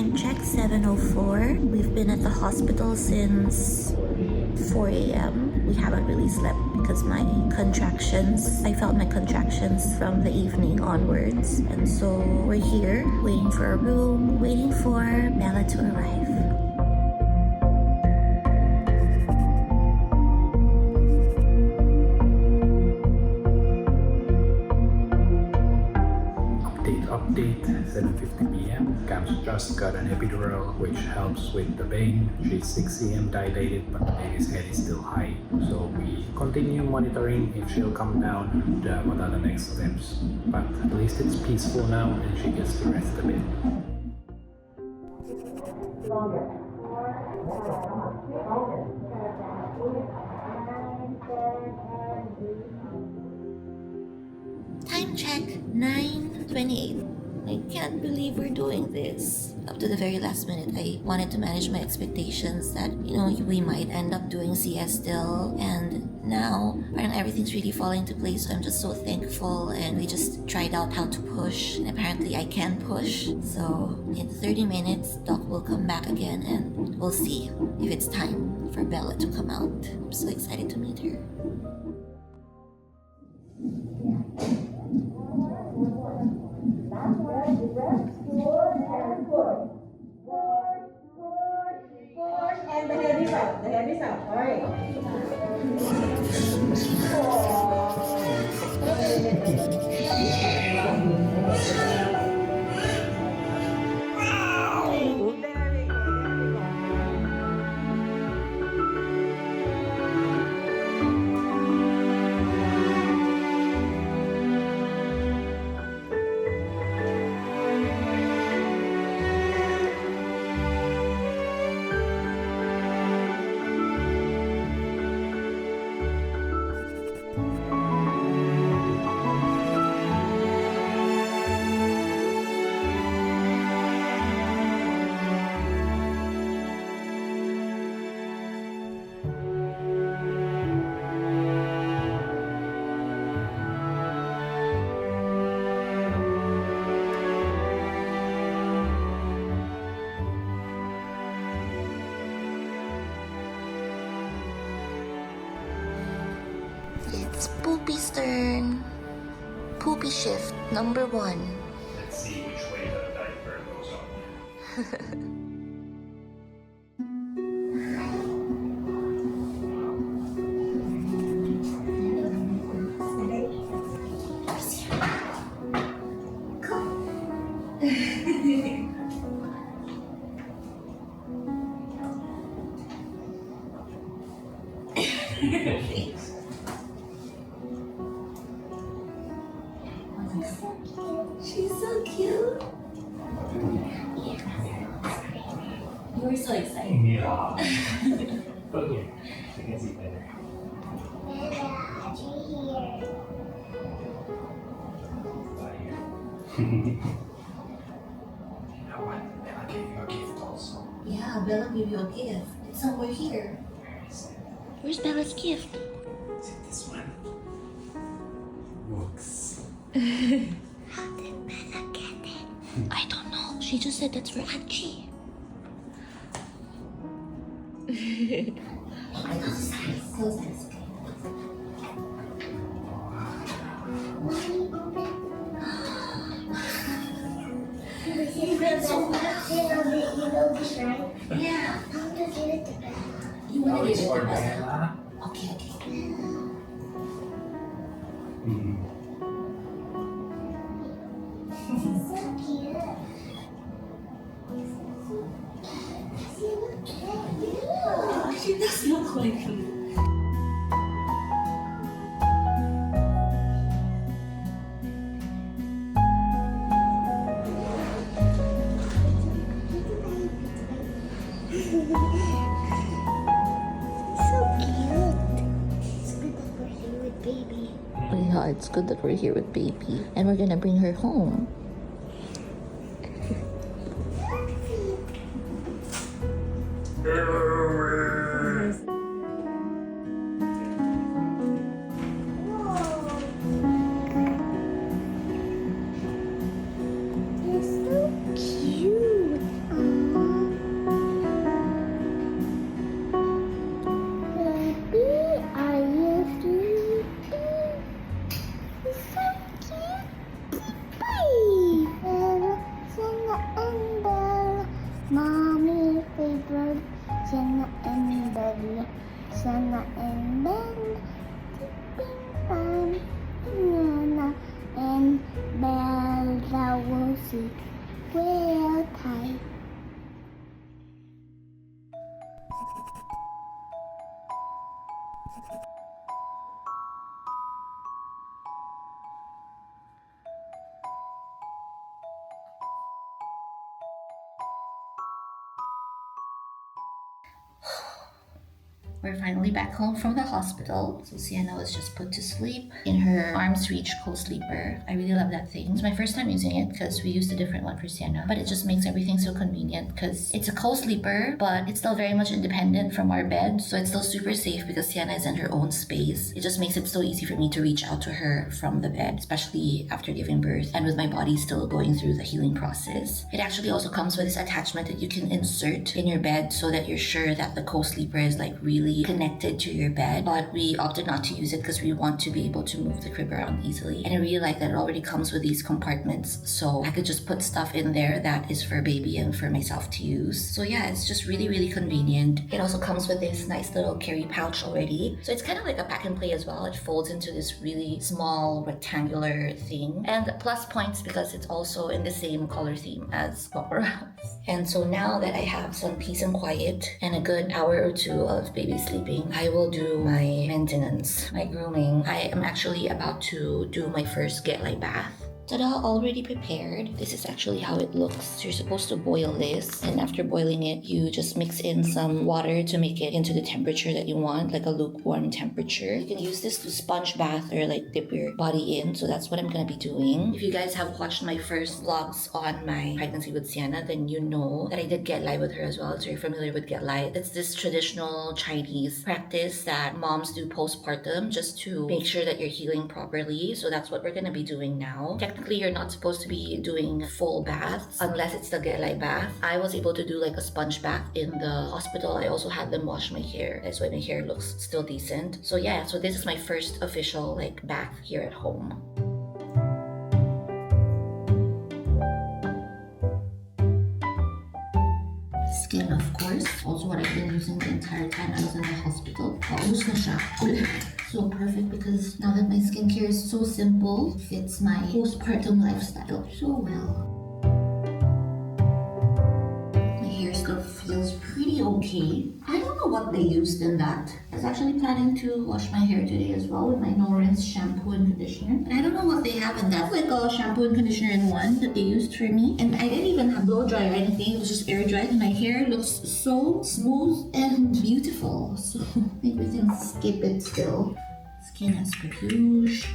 Time check 7:04. We've been at the hospital since 4 a.m. We haven't really slept because I felt my contractions from the evening onwards. And so we're here waiting for a room, waiting for Bella to arrive. Update 7:50 p.m. Cam's just got an epidural which helps with the pain. She's 6 cm dilated but the baby's head is still high. So we continue monitoring if she'll come down and what are the next steps. But at least it's peaceful now and she gets to rest a bit. Time check 9:28. I can't believe we're doing this. Up to the very last minute, I wanted to manage my expectations that, we might end up doing CS still. And now, parang everything's really falling into place. So I'm just so thankful. And we just tried out how to push. And apparently I can push. So in 30 minutes, Doc will come back again and we'll see if it's time for Bella to come out. I'm so excited to meet her. And the head is out. The head is out. All right. It's Poopy's turn. Poopy shift number 1. Let's see which way the diaper goes on. She's so cute. You were so excited. Yeah. Okay, I can see better. You know what? Bella gave you a gift also. Yeah, Bella gave you a gift. It's somewhere here. Where is it? Where's Bella's gift? Is it this one? Books. How did Bella get it? I don't know. She just said that's for Angie. Close eyes. Close eyes. You know this, right? Yeah. I want to give it to Bella. You want to It's give it for to Bella? Bella. Okay. So cute. She does look like you. Yeah, it's good that we're here with baby. And we're gonna bring her home. You're so cute. We're finally back home from the hospital. So Sienna was just put to sleep in her arm's reach co-sleeper. I really love that thing. It's my first time using it because we used a different one for Sienna, but it just makes everything so convenient because it's a co-sleeper, but it's still very much independent from our bed. So it's still super safe because Sienna is in her own space. It just makes it so easy for me to reach out to her from the bed, especially after giving birth and with my body still going through the healing process. It actually also comes with this attachment that you can insert in your bed so that you're sure that the co-sleeper is like really connected to your bed. But we opted not to use it because we want to be able to move the crib around easily. And I really like that it already comes with these compartments, so I could just put stuff in there that is for baby and for myself to use. So yeah, it's just really, really convenient. It also comes with this nice little carry pouch already. So it's kind of like a pack and play as well. It folds into this really small rectangular thing. And plus points because it's also in the same color theme as Paparazzi. And so now that I have some peace and quiet and a good hour or two of baby sleeping, I will do my maintenance, my grooming. I am actually about to do my first Get Light bath. Ta-da, already prepared. This is actually how it looks. You're supposed to boil this, and after boiling it, you just mix in some water to make it into the temperature that you want, like a lukewarm temperature. You can use this to sponge bath or like dip your body in, so that's what I'm gonna be doing. If you guys have watched my first vlogs on my pregnancy with Sienna, then you know that I did Get Light with her as well, so you're familiar with Get Light. It's this traditional Chinese practice that moms do postpartum just to make sure that you're healing properly, so that's what we're gonna be doing now. Technically, you're not supposed to be doing full baths unless it's the Get Light bath. I was able to do like a sponge bath in the hospital. I also had them wash my hair. That's why my hair looks still decent. So yeah, so this is my first official like bath here at home. Skin, of course. Also what I've been using the entire time I was in the hospital. Paubos na siya. So perfect because now that my skincare is so simple, it fits my postpartum lifestyle so well. My hair still feels pretty okay. I don't know what they used in that. I was actually planning to wash my hair today as well with my no rinse shampoo and conditioner. And I don't know what they have in that. Like a shampoo and conditioner in one that they used for me. And I didn't even have blow dry or anything. It was just air dried. And my hair looks so smooth and beautiful. So I think we can skip it still. Skin as per usual.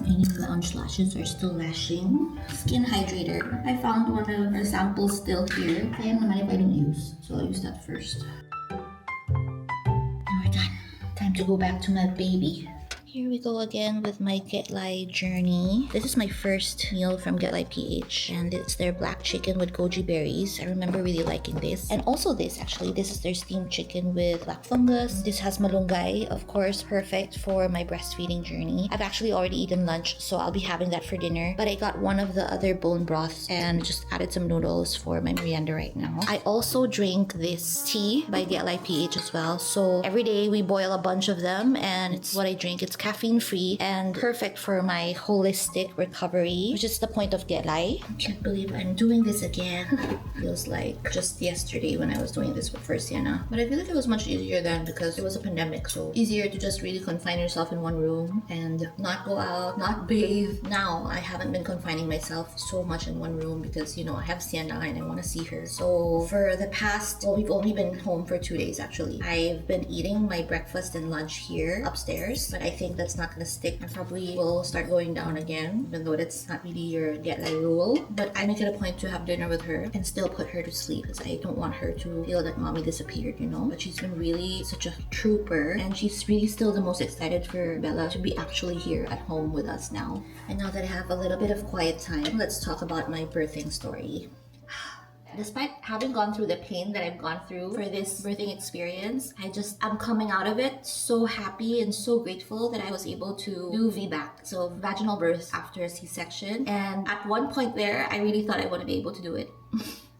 My lounge lashes are still lashing. Skin hydrator. I found one of the samples still here. Kaya naman if I don't use. So I'll use that first. And we're done. Time to go back to my baby. Here we go again with my Get Light journey. This is my first meal from Get Light PH, and it's their black chicken with goji berries. I remember really liking this. And also this, actually. This is their steamed chicken with black fungus. This has malunggay, of course, perfect for my breastfeeding journey. I've actually already eaten lunch, so I'll be having that for dinner. But I got one of the other bone broths and just added some noodles for my merienda right now. I also drink this tea by Get Light PH as well. So every day we boil a bunch of them, and it's what I drink. It's caffeine free and perfect for my holistic recovery, which is the point of Get Light. I can't believe I'm doing this again. Feels like just yesterday when I was doing this with first Sienna. But I feel like it was much easier then because it was a pandemic, so easier to just really confine yourself in one room and not go out, not bathe. Now I haven't been confining myself so much in one room because, you know, I have Sienna and I want to see her. So for the past, well, we've only been home for 2 days actually. I've been eating my breakfast and lunch here upstairs, but I think that's not gonna stick. I probably will start going down again, even though that's not really your Get Light rule. But I make it a point to have dinner with her and still put her to sleep because I don't want her to feel that mommy disappeared, you know. But she's been really such a trooper, and she's really still the most excited for Bella to be actually here at home with us now. And now that I have a little bit of quiet time, let's talk about my birthing story. Despite having gone through the pain that I've gone through for this birthing experience, I'm coming out of it so happy and so grateful that I was able to do VBAC, so vaginal birth after a C-section. And at one point there, I really thought I wouldn't be able to do it.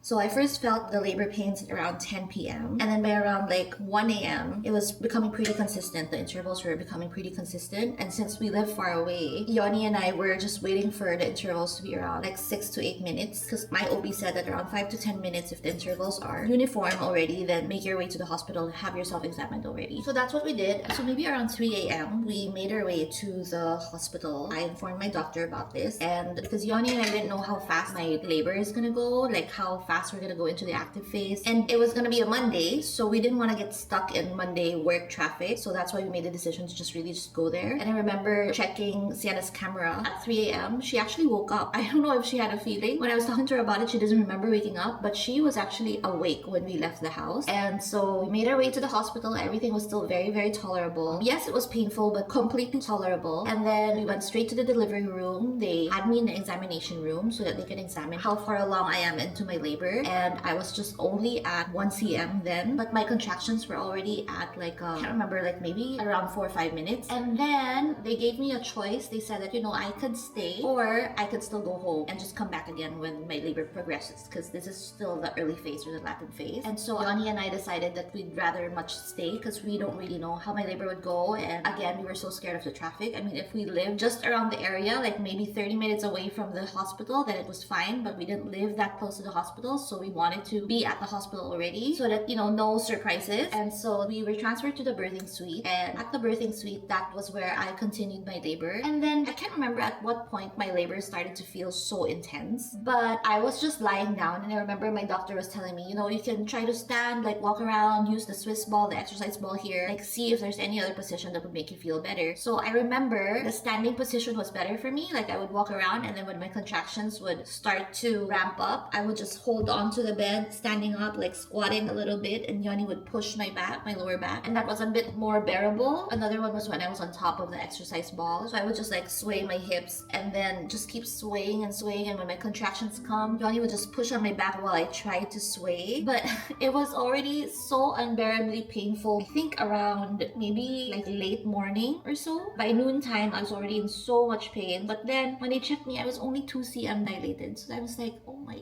So I first felt the labor pains at around 10 p.m. And then by around like 1 a.m., it was becoming pretty consistent. The intervals were becoming pretty consistent. And since we live far away, Yoni and I were just waiting for the intervals to be around like 6 to 8 minutes. Because my OB said that around 5 to 10 minutes, if the intervals are uniform already, then make your way to the hospital and have yourself examined already. So that's what we did. So maybe around 3 a.m., we made our way to the hospital. I informed my doctor about this. And because Yoni and I didn't know how fast my labor is gonna go, like how fast fast. We're gonna go into the active phase. And it was gonna be a Monday, so we didn't want to get stuck in Monday work traffic. So that's why we made the decision to just really just go there. And I remember checking Sienna's camera at 3 a.m. She actually woke up. I don't know if she had a feeling. When I was talking to her about it, she doesn't remember waking up, but she was actually awake when we left the house. And so we made our way to the hospital. Everything was still very, very tolerable. Yes, it was painful, but completely tolerable. And then we went straight to the delivery room. They had me in the examination room so that they can examine how far along I am into my labor. And I was just only at 1 cm then, but my contractions were already at like, I can't remember, like maybe around 4 or 5 minutes. And then they gave me a choice. They said that, you know, I could stay or I could still go home and just come back again when my labor progresses, because this is still the early phase or the latent phase. And so Johnny and I decided that we'd rather much stay because we don't really know how my labor would go. And again, we were so scared of the traffic. I mean, if we lived just around the area, like maybe 30 minutes away from the hospital, then it was fine, but we didn't live that close to the hospital, so we wanted to be at the hospital already so that, you know, no surprises. And so we were transferred to the birthing suite, and at the birthing suite, that was where I continued my labor. And then I can't remember at what point my labor started to feel so intense, but I was just lying down, and I remember my doctor was telling me, you know, you can try to stand, like walk around, use the Swiss ball, the exercise ball here, like see if there's any other position that would make you feel better. So I remember the standing position was better for me. Like I would walk around, and then when my contractions would start to ramp up, I would just hold on to the bed, standing up, like squatting a little bit, and Yoni would push my back, my lower back, and that was a bit more bearable. Another one was when I was on top of the exercise ball. So I would just like sway my hips and then just keep swaying and swaying, and when my contractions come, Yoni would just push on my back while I tried to sway. But it was already so unbearably painful. I think around maybe like late morning or so. By noontime, I was already in so much pain. But then when they checked me, I was only 2 cm dilated. So I was like, oh my,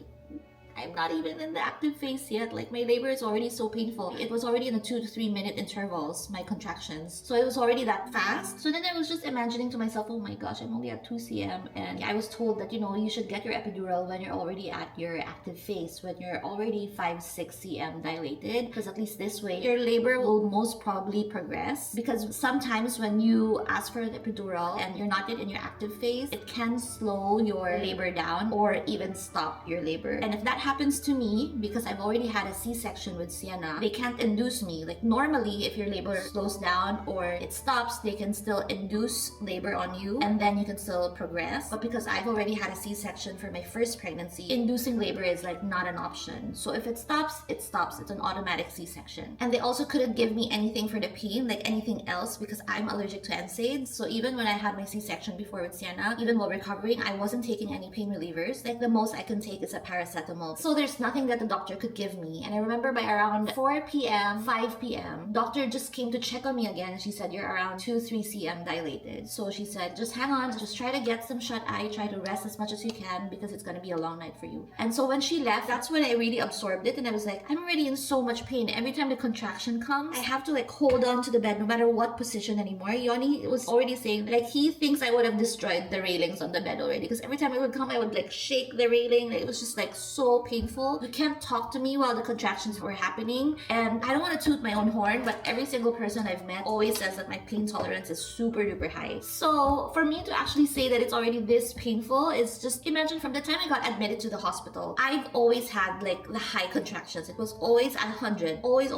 I'm not even in the active phase yet. Like my labor is already so painful. It was already in the 2 to 3 minute intervals, my contractions. So it was already that fast. So then I was just imagining to myself, oh my gosh, I'm only at 2 cm. And I was told that, you know, you should get your epidural when you're already at your active phase, when you're already 5-6 cm dilated. Because at least this way, your labor will most probably progress. Because sometimes when you ask for an epidural and you're not yet in your active phase, it can slow your labor down or even stop your labor. And if that happens to me, because I've already had a C-section with Sienna, they can't induce me. Like normally, if your labor slows down or it stops, they can still induce labor on you and then you can still progress. But because I've already had a C-section for my first pregnancy, inducing labor is like not an option. So if it stops, it stops. It's an automatic C-section. And they also couldn't give me anything for the pain, like anything else, because I'm allergic to NSAIDs. So even when I had my C-section before with Sienna, even while recovering, I wasn't taking any pain relievers. Like the most I can take is a paracetamol. So there's nothing that the doctor could give me. And I remember by around 4 p.m., 5 p.m., doctor just came to check on me again. And she said, you're around 2-3 cm dilated. So she said, just hang on, just try to get some shut eye, try to rest as much as you can because it's going to be a long night for you. And so when she left, that's when I really absorbed it. And I was like, I'm already in so much pain. Every time the contraction comes, I have to like hold on to the bed no matter what position anymore. Yoni was already saying like he thinks I would have destroyed the railings on the bed already, because every time it would come, I would like shake the railing. It was just like so painful. You can't talk to me while the contractions were happening. And I don't want to toot my own horn, but every single person I've met always says that my pain tolerance is super duper high. So for me to actually say that it's already this painful is just, imagine from the time I got admitted to the hospital, I've always had like the high contractions. It was always at 100, always at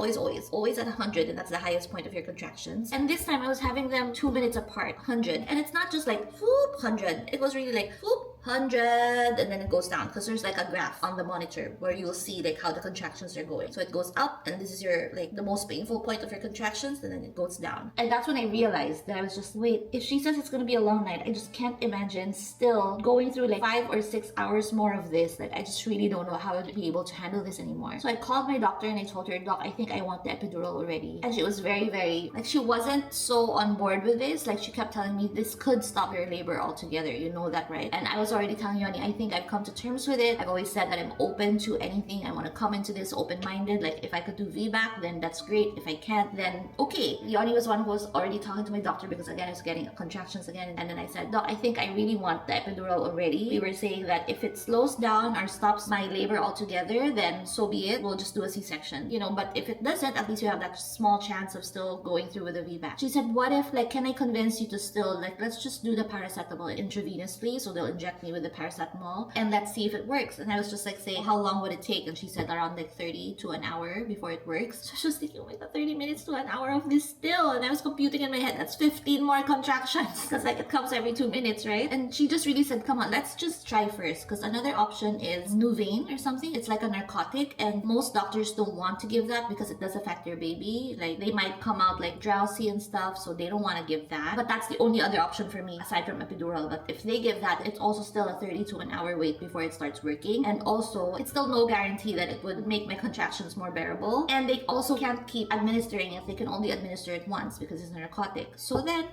100, and that's the highest point of your contractions. And this time I was having them 2 minutes apart, 100. And it's not just like whoop 100, it was really like whoop 100, and then it goes down because there's like a graph on the monitor where you'll see like how the contractions are going. So it goes up, and this is your like the most painful point of your contractions, and then it goes down. And that's when I realized that I was just, wait, if she says it's gonna be a long night, I just can't imagine still going through like 5 or 6 hours more of this. Like I just really don't know how I would be able to handle this anymore. So I called my doctor and I told her, Doc, I think I want the epidural already. And she was very, very, like she wasn't so on board with this. Like she kept telling me, this could stop your labor altogether. You know that, right? And I was already telling Yoni, I think I've come to terms with it. I've always said that I'm open to anything. I want to come into this open-minded. Like if I could do VBAC, then that's great. If I can't, then okay. Yoni was one who was already talking to my doctor because again, I was getting contractions again. And then I said, Doc, I think I really want the epidural already. We were saying that if it slows down or stops my labor altogether, then so be it. We'll just do a C-section, you know, but if it doesn't, at least you have that small chance of still going through with a VBAC. She said, what if, like, can I convince you to still, like, let's just do the paracetamol intravenously, so they'll inject inject me with the paracetamol and let's see if it works. And I was just like saying, how long would it take? And she said around like 30 to an hour before it works. So I was just thinking, oh my god, 30 minutes to an hour of this still. And I was computing in my head, that's 15 more contractions. Because like it comes every 2 minutes, right? And she just really said, come on, let's just try first. Because another option is Nuvain or something. It's like a narcotic. And most doctors don't want to give that because it does affect your baby. Like they might come out like drowsy and stuff. So they don't want to give that. But that's the only other option for me aside from epidural. But if they give that, it's also still a 30 to an hour wait before it starts working. And also, it's still no guarantee that it would make my contractions more bearable. And they also can't keep administering it. They can only administer it once because it's a narcotic. So then,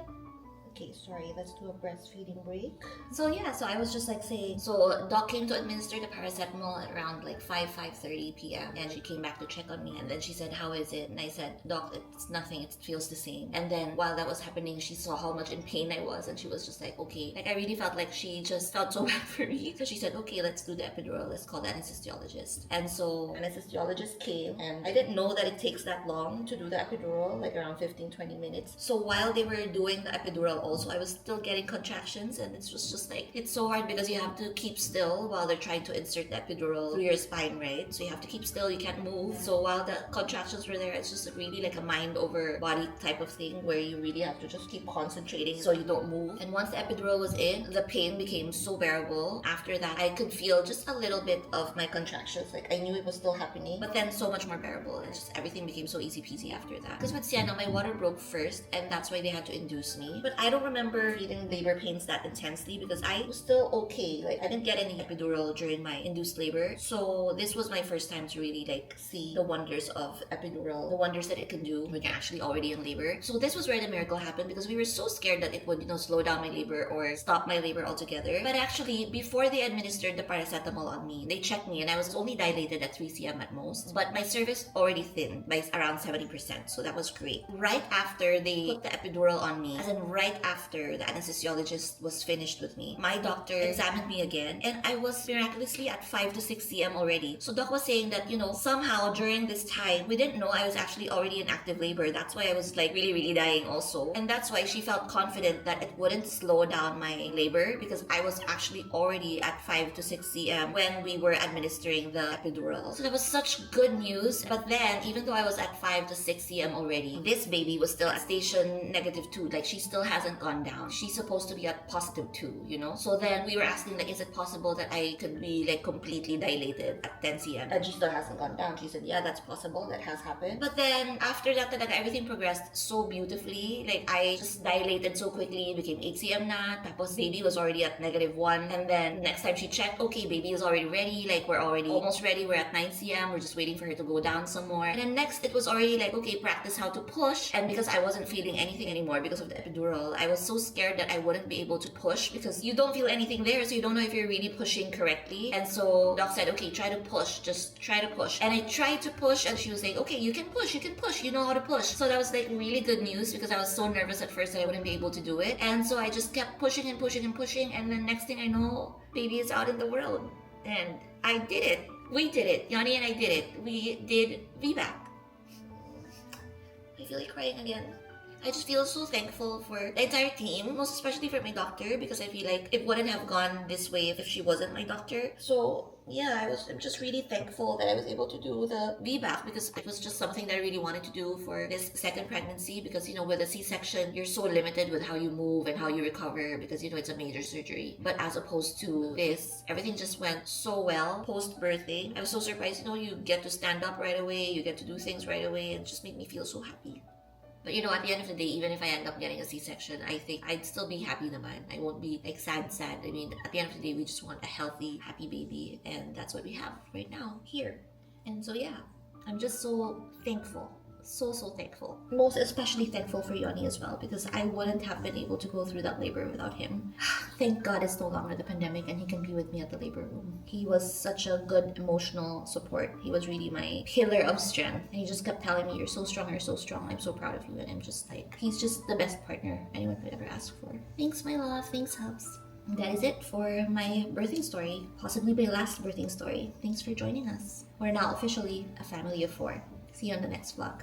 okay, sorry, let's do a breastfeeding break. So yeah, so I was just like saying, so doc came to administer the paracetamol at around like 5:30 p.m. and she came back to check on me and then she said, how is it? And I said, doc, it's nothing, it feels the same. And then while that was happening, she saw how much in pain I was and she was just like, okay. Like I really felt like she just felt so bad for me. So she said, okay, let's do the epidural. Let's call the anesthesiologist. And so anesthesiologist came and I didn't know that it takes that long to do the epidural, like around 15-20 minutes. So while they were doing the epidural also, I was still getting contractions and it was just like, it's so hard because you have to keep still while they're trying to insert the epidural through your spine, right? So you have to keep still, you can't move. So while the contractions were there, it's just really like a mind over body type of thing where you really have to just keep concentrating so you don't move. And once the epidural was in, the pain became so bearable. After that, I could feel just a little bit of my contractions. Like I knew it was still happening, but then so much more bearable. And just everything became so easy peasy after that. Because with Sienna, my water broke first and that's why they had to induce me. But I don't remember feeling labor pains that intensely because I was still okay. Like I didn't get any epidural during my induced labor. So this was my first time to really like see the wonders of epidural, the wonders that it can do when you're actually already in labor. So this was where the miracle happened because we were so scared that it would, slow down my labor or stop my labor altogether. But actually, before they administered the paracetamol on me, they checked me and I was only dilated at 3 cm at most. But my cervix already thinned by around 70%. So that was great. Right after they put the epidural on me, as in right after the anesthesiologist was finished with me, my doctor examined me again and I was miraculously at 5 to 6 cm already. So doc was saying that, somehow during this time, we didn't know I was actually already in active labor. That's why I was like really, really dying also. And that's why she felt confident that it wouldn't slow down my labor because I was actually already at 5 to 6 cm when we were administering the epidural. So that was such good news. But then, even though I was at 5 to 6 cm already, this baby was still at station -2. Like she still hasn't gone down. She's supposed to be at +2, So then we were asking like, is it possible that I could be like completely dilated at 10 cm? And she still hasn't gone down. She said, yeah, that's possible. That has happened. But then after that, everything progressed so beautifully. Like I just dilated so quickly, became 8 cm na. Tapos baby was already at -1. And then next time she checked, okay, baby is already ready. Like we're already almost ready. We're at 9 cm. We're just waiting for her to go down some more. And then next it was already like, okay, practice how to push. And because I wasn't feeling anything anymore because of the epidural, I was so scared that I wouldn't be able to push because you don't feel anything there, so you don't know if you're really pushing correctly. And so doc said, okay, try to push, just try to push. And I tried to push and she was like, okay, you can push, you know how to push. So that was like really good news because I was so nervous at first that I wouldn't be able to do it. And so I just kept pushing and pushing and pushing, and then next thing I know, baby is out in the world. And I did it. We did it. Yanni and I did it. We did VBAC. I feel like crying again. I just feel so thankful for the entire team, most especially for my doctor, because I feel like it wouldn't have gone this way if she wasn't my doctor. So yeah, I'm just really thankful that I was able to do the VBAC because it was just something that I really wanted to do for this second pregnancy because, with a C-section, you're so limited with how you move and how you recover because, it's a major surgery. But as opposed to this, everything just went so well post-birthing. I was so surprised, you get to stand up right away, you get to do things right away, and it just made me feel so happy. But at the end of the day, even if I end up getting a C-section, I think I'd still be happy naman. I won't be like sad. I mean, at the end of the day, we just want a healthy, happy baby. And that's what we have right now here. And so yeah, I'm just so thankful. So thankful. Most especially thankful for Yoni as well because I wouldn't have been able to go through that labor without him. Thank God it's no longer the pandemic and he can be with me at the labor room. He was such a good emotional support. He was really my pillar of strength. And he just kept telling me, you're so strong, I'm so proud of you. And I'm just like, he's just the best partner anyone could ever ask for. Thanks, my love. Thanks, Hubs. That is it for my birthing story. Possibly my last birthing story. Thanks for joining us. We're now officially a family of 4. See you on the next vlog.